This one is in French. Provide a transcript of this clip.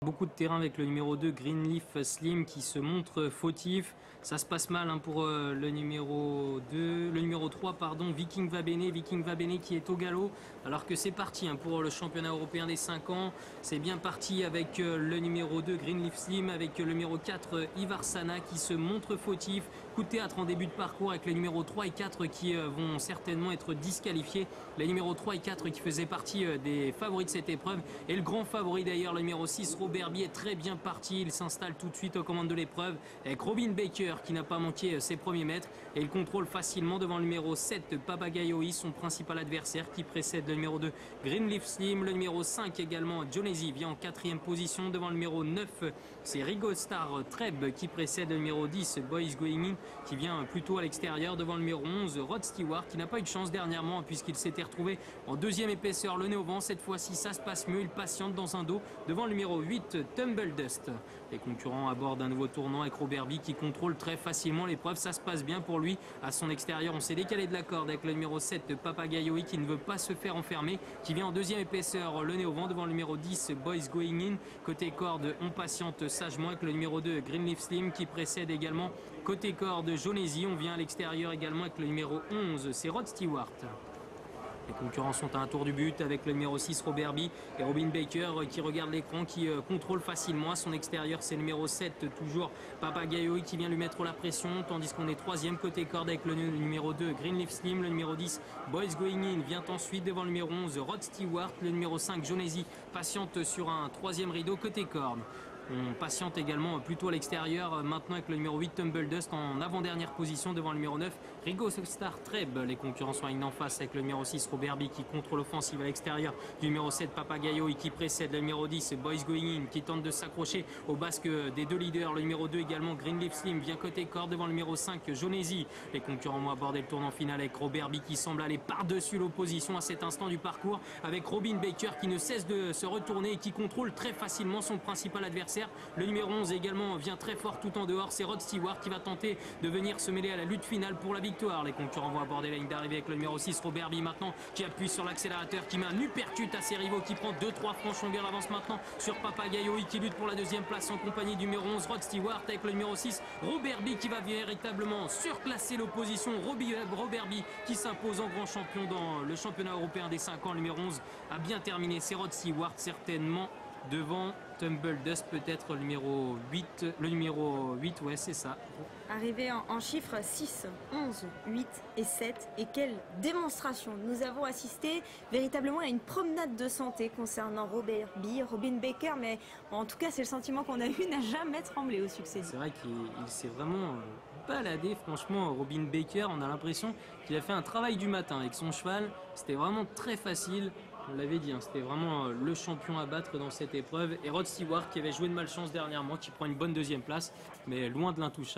Beaucoup de terrain avec le numéro 2 Greenleaf Slim qui se montre fautif. Ça se passe mal pour le numéro 2, le numéro 3 pardon, Viking Vabene qui est au galop alors que c'est parti pour le championnat européen des 5 ans. C'est bien parti avec le numéro 2 Greenleaf Slim, avec le numéro 4 Ivarsana qui se montre fautif. Coup de théâtre en début de parcours avec les numéros 3 et 4 qui vont certainement être disqualifiés. Les numéros 3 et 4 qui faisaient partie des favoris de cette épreuve. Et le grand favori d'ailleurs, le numéro 6 Robert Bie est très bien parti. Il s'installe tout de suite aux commandes de l'épreuve avec Robin Baker qui n'a pas manqué ses premiers mètres. Et il contrôle facilement devant le numéro 7 Papagayoï, son principal adversaire qui précède le numéro 2 Greenleaf Slim. Le numéro 5 également Jonesi vient en 4e position devant le numéro 9. C'est Rigostar Treb qui précède le numéro 10 Boys Going In qui vient plutôt à l'extérieur devant le numéro 11 Rod Stewart qui n'a pas eu de chance dernièrement puisqu'il s'était retrouvé en 2e épaisseur le nez au vent. Cette fois-ci ça se passe mieux, il patiente dans un dos devant le numéro 8 Tumble Dust. Les concurrents abordent un nouveau tournant avec Robert Bie qui contrôle très facilement l'épreuve. Ça se passe bien pour lui. À son extérieur on s'est décalé de la corde avec le numéro 7 Papagayoï qui ne veut pas se faire enfermer, qui vient en 2e épaisseur le nez au vent devant le numéro 10 Boys Going In. Côté corde on patiente sagement avec le numéro 2 Greenleaf Slim qui précède également. Côté corde Jonesi, on vient à l'extérieur également avec le numéro 11, c'est Rod Stewart. Les concurrents sont à un tour du but avec le numéro 6 Robert Bie et Robin Baker qui regarde l'écran, qui contrôle facilement. À son extérieur c'est le numéro 7 toujours Papagayoï qui vient lui mettre la pression, tandis qu'on est 3e côté corde avec le numéro 2 Greenleaf Slim. Le numéro 10 Boys Going In vient ensuite devant le numéro 11 Rod Stewart. Le numéro 5 Jonesi patiente sur un 3e rideau côté corde. On patiente également plutôt à l'extérieur maintenant avec le numéro 8 Tumble Dust en avant-dernière position devant le numéro 9 Rigo Star Treb. Les concurrents sont alignés en face avec le numéro 6 Robert Bie qui contrôle l'offensive à l'extérieur du numéro 7 Papagayo et qui précède le numéro 10 Boys Going In qui tente de s'accrocher au basque des deux leaders. Le numéro 2 également Greenleaf Slim vient côté corde devant le numéro 5 Jonesi. Les concurrents vont aborder le tournant final avec Robert Bie qui semble aller par-dessus l'opposition à cet instant du parcours, avec Robin Baker qui ne cesse de se retourner et qui contrôle très facilement son principal adversaire. Le numéro 11 également vient très fort tout en dehors, c'est Rod Stewart qui va tenter de venir se mêler à la lutte finale pour la victoire. Les concurrents vont aborder la ligne d'arrivée avec le numéro 6 Robert Bie maintenant qui appuie sur l'accélérateur, qui met un uppercut à ses rivaux, qui prend 2-3 franches longueurs d'avance maintenant sur Papagayoï qui lutte pour la 2e place en compagnie du numéro 11 Rod Stewart, avec le numéro 6 Robert Bie qui va véritablement surclasser l'opposition. Robert Bie qui s'impose en grand champion dans le championnat européen des 5 ans. Le numéro 11 a bien terminé, c'est Rod Stewart certainement devant Tumble Dust, peut-être le numéro 8, ouais c'est ça. Arrivé en chiffres 6, 11, 8 et 7, et quelle démonstration! Nous avons assisté véritablement à une promenade de santé concernant Robert Bie, Robin Baker, mais en tout cas c'est le sentiment qu'on a eu, n'a jamais tremblé au succès. C'est vrai qu'il s'est vraiment baladé, franchement Robin Baker, on a l'impression qu'il a fait un travail du matin avec son cheval, c'était vraiment très facile. On l'avait dit, c'était vraiment le champion à battre dans cette épreuve. Et Rod Stewart qui avait joué de malchance dernièrement, qui prend une bonne 2e place, mais loin de l'intouchable.